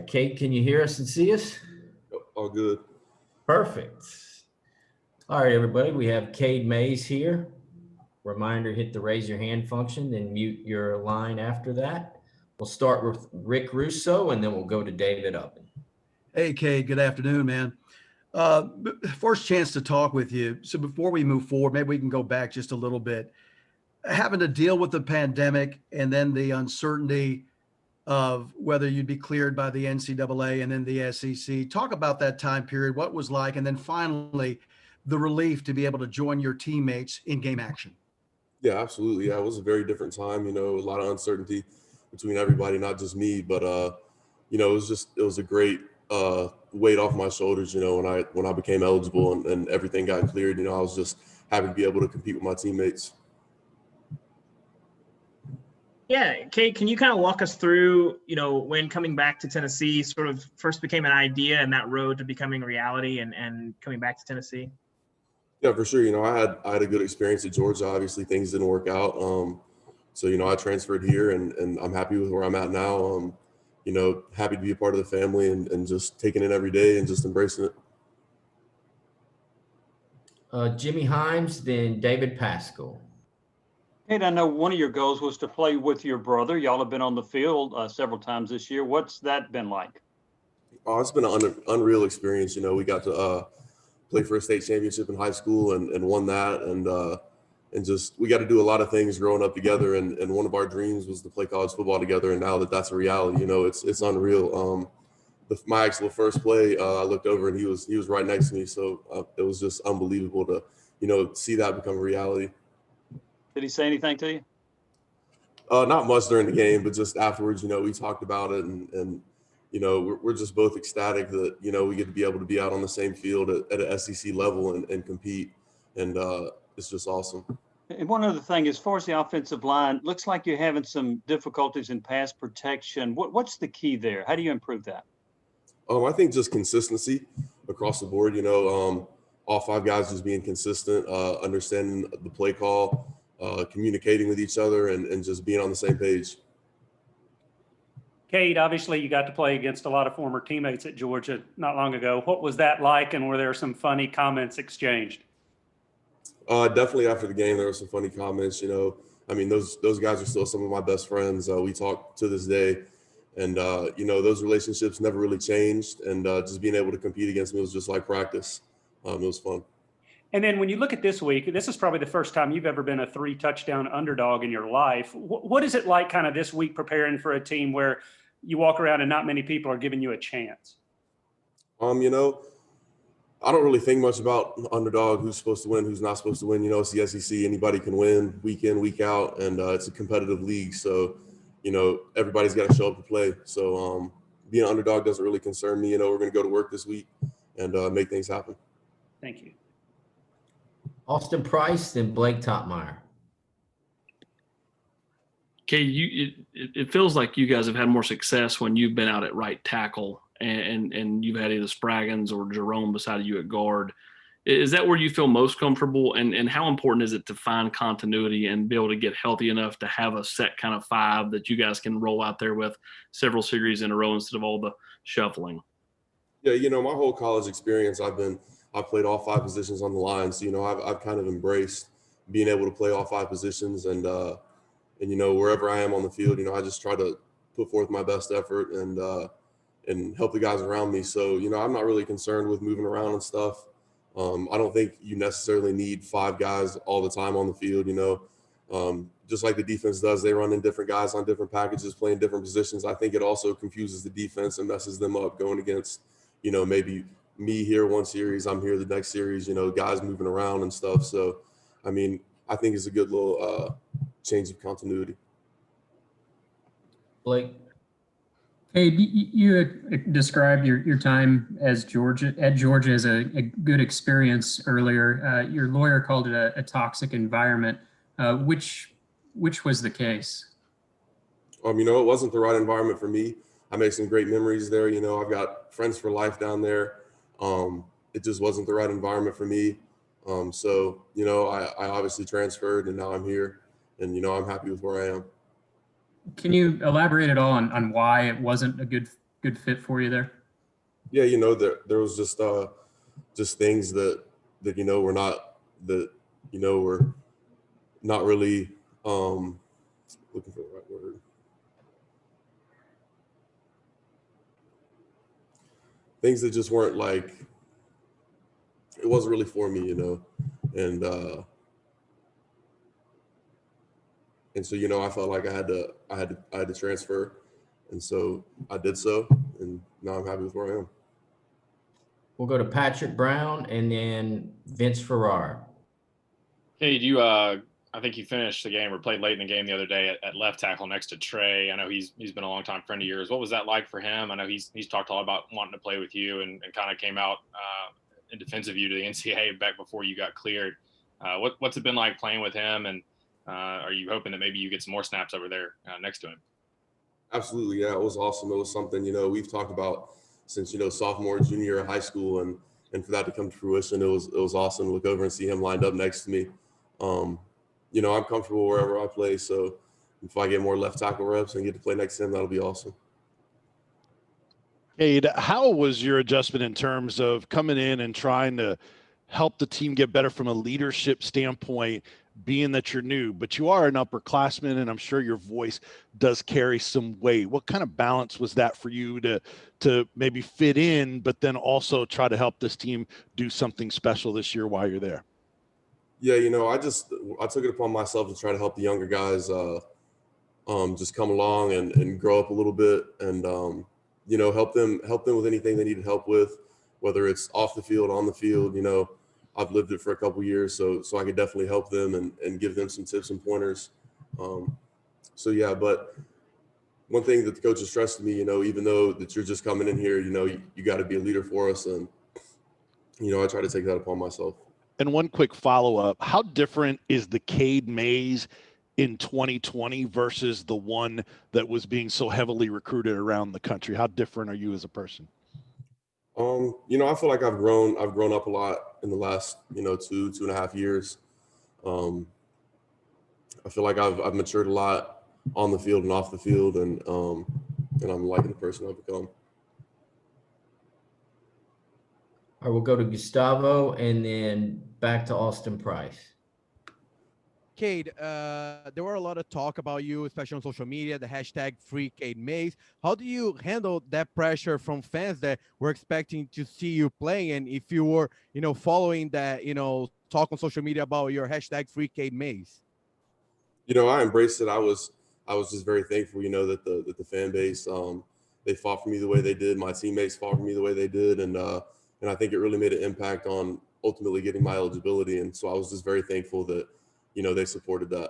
right, Kate, can you hear us and see us? All good. Perfect. All right, everybody, we have Cade Mays here. Reminder, hit the raise your hand function, then mute your line after that. We'll start with Rick Russo, and then we'll go to David Uppin. Hey, Cade, good afternoon, man. First chance to talk with you. So before we move forward, maybe we can go back just a little bit. Having to deal with the pandemic and then the uncertainty of whether you'd be cleared by the NCAA and then the SEC. Talk about that time period, what it was like, and then finally the relief to be able to join your teammates in game action. Yeah, absolutely. Yeah, it was a very different time, a lot of uncertainty between everybody, not just me, but, it was a great weight off my shoulders, when I became eligible and everything got cleared, I was just happy to be able to compete with my teammates. Yeah, Kate, can you kind of walk us through, when coming back to Tennessee sort of first became an idea and that road to becoming reality and coming back to Tennessee? Yeah, for sure. I had a good experience at Georgia. Obviously, things didn't work out. So, I transferred here and I'm happy with where I'm at now. Happy to be a part of the family and just taking it every day and just embracing it. Jimmy Himes, then David Pascal. Kate, I know one of your goals was to play with your brother. Y'all have been on the field several times this year. What's that been like? Oh, it's been an unreal experience. We got to play for a state championship in high school and won that. And just we got to do a lot of things growing up together. And one of our dreams was to play college football together. And now that's a reality, it's unreal. My actual first play, I looked over and he was right next to me. So it was just unbelievable to, see that become a reality. Did he say anything to you? Not much during the game, but just afterwards, we talked about it and we're just both ecstatic that, we get to be able to be out on the same field at an SEC level and compete. And it's just awesome. And one other thing, as far as the offensive line, looks like you're having some difficulties in pass protection. What's the key there? How do you improve that? I think just consistency across the board, all five guys just being consistent, understanding the play call, communicating with each other and just being on the same page. Cade, obviously you got to play against a lot of former teammates at Georgia not long ago. What was that like, and were there some funny comments exchanged? Definitely after the game, there were some funny comments. Those guys are still some of my best friends. We talk to this day, and those relationships never really changed. And just being able to compete against me was just like practice. It was fun. And then when you look at this week, this is probably the first time you've ever been a 3-touchdown underdog in your life. What is it like kind of this week preparing for a team where you walk around and not many people are giving you a chance? I don't really think much about underdog, who's supposed to win, who's not supposed to win. It's the SEC. Anybody can win week in, week out, and it's a competitive league. So, everybody's got to show up to play. So being an underdog doesn't really concern me. We're going to go to work this week and make things happen. Thank you. Austin Price, then Blake Topmeyer. Okay, it feels like you guys have had more success when you've been out at right tackle and you've had either Spraggins or Jerome beside you at guard. Is that where you feel most comfortable? And how important is it to find continuity and be able to get healthy enough to have a set kind of five that you guys can roll out there with several series in a row instead of all the shuffling? Yeah, my whole college experience, I've played all five positions on the line. So, I've kind of embraced being able to play all five positions and wherever I am on the field, I just try to put forth my best effort and help the guys around me. So, I'm not really concerned with moving around and stuff. I don't think you necessarily need five guys all the time on the field, just like the defense does. They run in different guys on different packages, playing different positions. I think it also confuses the defense and messes them up going against, maybe me here one series, I'm here the next series, guys moving around and stuff. So, I think it's a good little change of continuity. Blake? Hey, you had described your time at Georgia as a good experience earlier. Your lawyer called it a toxic environment. Which was the case? It wasn't the right environment for me. I made some great memories there. I've got friends for life down there. It just wasn't the right environment for me. So, I obviously transferred and now I'm here and, I'm happy with where I am. Can you elaborate at all on why it wasn't a good good fit for you there? Yeah, there was just things that were not were not really looking for the right word. Things that just weren't like, it wasn't really for me, and so I felt like I had to transfer, and so I did so, and now I'm happy with where I am. We'll go to Patrick Brown and then Vince Farrar. Cade, I think you finished the game or played late in the game the other day at left tackle next to Trey. I know he's been a longtime friend of yours. What was that like for him? I know he's talked a lot about wanting to play with you and kind of came out in defense of you to the NCAA back before you got cleared. What's it been like playing with him? And are you hoping that maybe you get some more snaps over there next to him? Absolutely. Yeah, it was awesome. It was something, we've talked about since, sophomore, junior year of high school, and for that to come to fruition, it was awesome to look over and see him lined up next to me. I'm comfortable wherever I play. So if I get more left tackle reps and get to play next to him, that'll be awesome. Cade, how was your adjustment in terms of coming in and trying to help the team get better from a leadership standpoint, being that you're new, but you are an upperclassman, and I'm sure your voice does carry some weight? What kind of balance was that for you to maybe fit in, but then also try to help this team do something special this year while you're there? Yeah, I took it upon myself to try to help the younger guys just come along and grow up a little bit, and help them with anything they needed help with, whether it's off the field, on the field. I've lived it for a couple years, so I could definitely help them and give them some tips and pointers. Yeah, but one thing that the coach has stressed to me, even though that you're just coming in here, you got to be a leader for us, and I try to take that upon myself. And one quick follow-up, how different is the Cade Mays in 2020 versus the one that was being so heavily recruited around the country? How different are you as a person? I feel like I've grown up a lot in the last, 2.5 years. I feel like I've matured a lot on the field and off the field, and I'm liking the person I've become. All right, we'll go to Gustavo and then back to Austin Price. Cade, there were a lot of talk about you, especially on social media, the hashtag free Cade Mays. How do you handle that pressure from fans that were expecting to see you playing? And if you were, following that, talk on social media about your hashtag free Cade Mays? I embraced it. I was just very thankful, that the fan base, they fought for me the way they did. My teammates fought for me the way they did. And I think it really made an impact on ultimately getting my eligibility. And so I was just very thankful that, they supported that.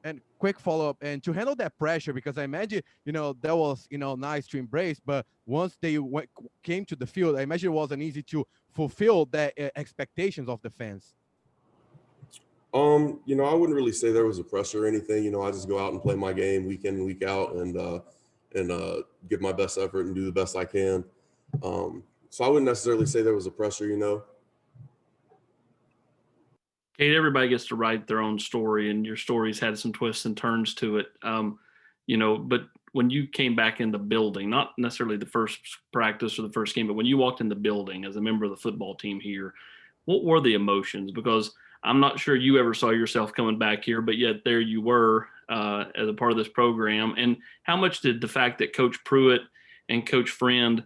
And quick follow-up, and to handle that pressure, because I imagine, that was, nice to embrace, but once they came to the field, I imagine it wasn't easy to fulfill that expectations of the fans. I wouldn't really say there was a pressure or anything. I just go out and play my game week in and week out, and give my best effort and do the best I can. So I wouldn't necessarily say there was a pressure, Cade, everybody gets to write their own story, and your story's had some twists and turns to it. But when you came back in the building, not necessarily the first practice or the first game, but when you walked in the building as a member of the football team here, what were the emotions? Because I'm not sure you ever saw yourself coming back here, but yet there you were as a part of this program. And how much did the fact that Coach Pruitt and Coach Friend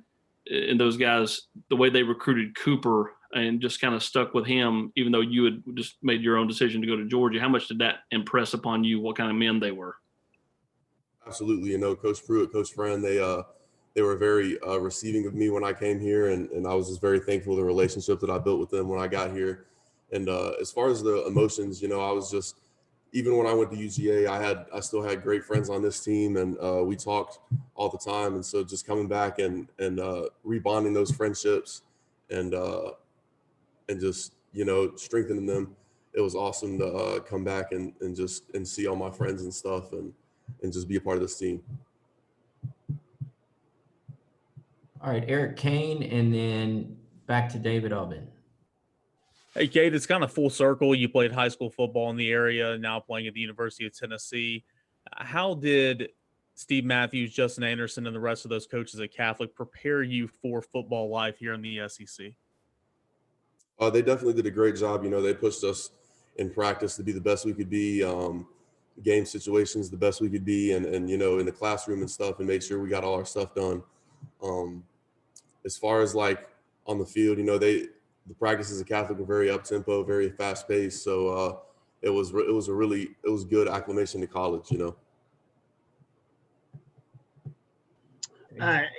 and those guys, the way they recruited Cooper and just kind of stuck with him, even though you had just made your own decision to go to Georgia, how much did that impress upon you, what kind of men they were? Absolutely. Coach Pruitt, Coach Friend, they were very receiving of me when I came here, and I was just very thankful for the relationship that I built with them when I got here. And as far as the emotions, I was just, even when I went to UGA, I still had great friends on this team, and we talked all the time. And so just coming back and rebonding those friendships and just, strengthening them, it was awesome to come back and see all my friends and stuff and just be a part of this team. All right, Eric Kane, and then back to David Ubben. Hey, Cade, it's kind of full circle. You played high school football in the area, now playing at the University of Tennessee. How did Steve Matthews, Justin Anderson, and the rest of those coaches at Catholic prepare you for football life here in the SEC? They definitely did a great job. You know, they pushed us in practice to be the best we could be, game situations the best we could be, and you know, in the classroom and stuff, and made sure we got all our stuff done. As far as like on the field, you know, the practices at Catholic were very up tempo, very fast paced. So it was good acclimation to college. You know.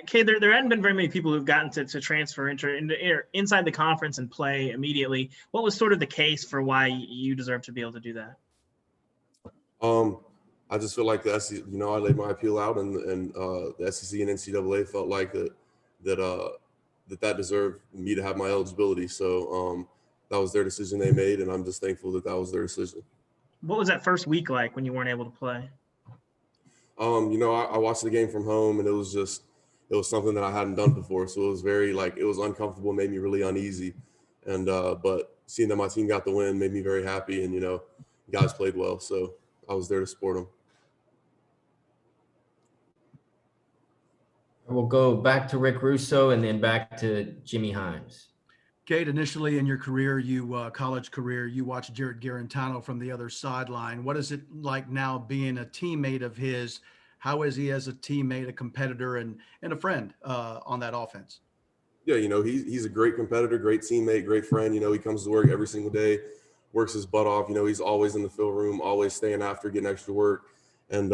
Cade, there hadn't been very many people who've gotten to transfer inside the conference and play immediately. What was sort of the case for why you deserve to be able to do that? I just feel like the SEC, you know, I laid my appeal out, and the SEC and NCAA felt like that deserved me to have my eligibility. So that was their decision they made, and I'm just thankful that was their decision. What was that first week like when you weren't able to play? You know, I watched the game from home, and it was something that I hadn't done before. So it was it was uncomfortable, made me really uneasy. And, but seeing that my team got the win made me very happy. And, you know, guys played well. So I was there to support them. We'll go back to Rick Russo and then back to Jimmy Himes. Cade, initially in your career, college career, you watched Jared Garantano from the other sideline. What is it like now being a teammate of his? How is he as a teammate, a competitor, and a friend on that offense? Yeah, you know, he's a great competitor, great teammate, great friend. You know, he comes to work every single day, works his butt off. You know, he's always in the film room, always staying after, getting extra work, and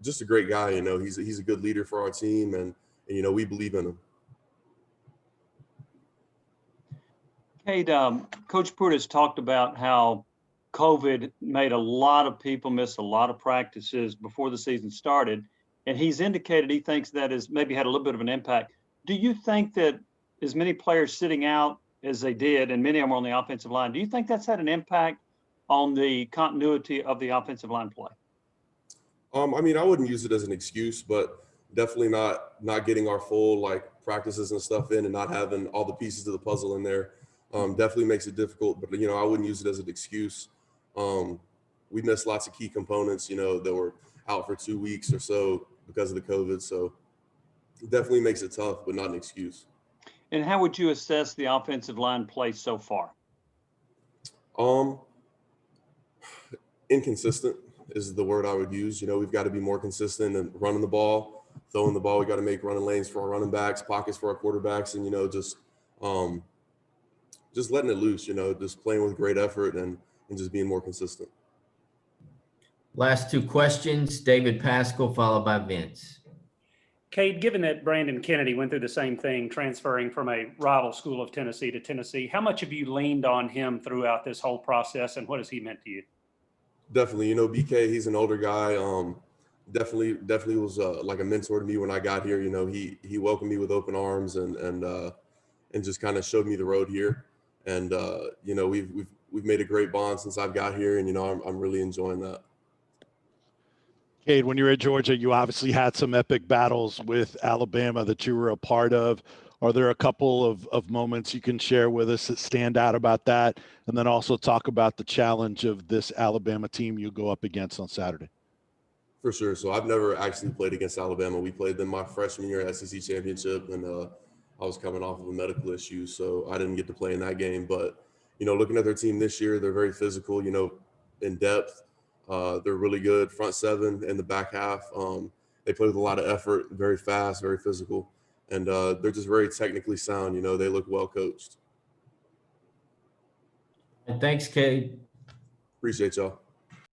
just a great guy. You know, he's a good leader for our team, and you know, we believe in him. Cade, Coach Pruitt has talked about how COVID made a lot of people miss a lot of practices before the season started, and he's indicated he thinks that has maybe had a little bit of an impact. Do you think that as many players sitting out as they did, and many of them on the offensive line, do you think that's had an impact on the continuity of the offensive line play? I mean, I wouldn't use it as an excuse, but definitely not getting our full like practices and stuff in, and not having all the pieces of the puzzle in there. Definitely makes it difficult, but you know, I wouldn't use it as an excuse. We missed lots of key components, you know, that were out for 2 weeks or so because of the COVID. So it definitely makes it tough, but not an excuse. And how would you assess the offensive line play so far? Inconsistent is the word I would use. You know, we've got to be more consistent and running the ball, throwing the ball. We got to make running lanes for our running backs, pockets for our quarterbacks, and you know, just letting it loose, you know, just playing with great effort and just being more consistent. Last two questions, David Pascal, followed by Vince. Cade, given that Brandon Kennedy went through the same thing, transferring from a rival school of Tennessee to Tennessee, how much have you leaned on him throughout this whole process, and what has he meant to you? Definitely, you know, BK, he's an older guy. Definitely was like a mentor to me when I got here. You know, he welcomed me with open arms and just kind of showed me the road here. And you know, we've made a great bond since I've got here, and you know, I'm really enjoying that. Cade, when you were at Georgia, you obviously had some epic battles with Alabama that you were a part of. Are there a couple of moments you can share with us that stand out about that? And then also talk about the challenge of this Alabama team you go up against on Saturday. For sure. So I've never actually played against Alabama. We played them my freshman year at SEC championship, and I was coming off of a medical issue, so I didn't get to play in that game. But, you know, looking at their team this year, they're very physical, you know, in depth. They're really good front seven in the back half. They play with a lot of effort, very fast, very physical. And they're just very technically sound. You know, they look well coached. And thanks, Cade. Appreciate y'all.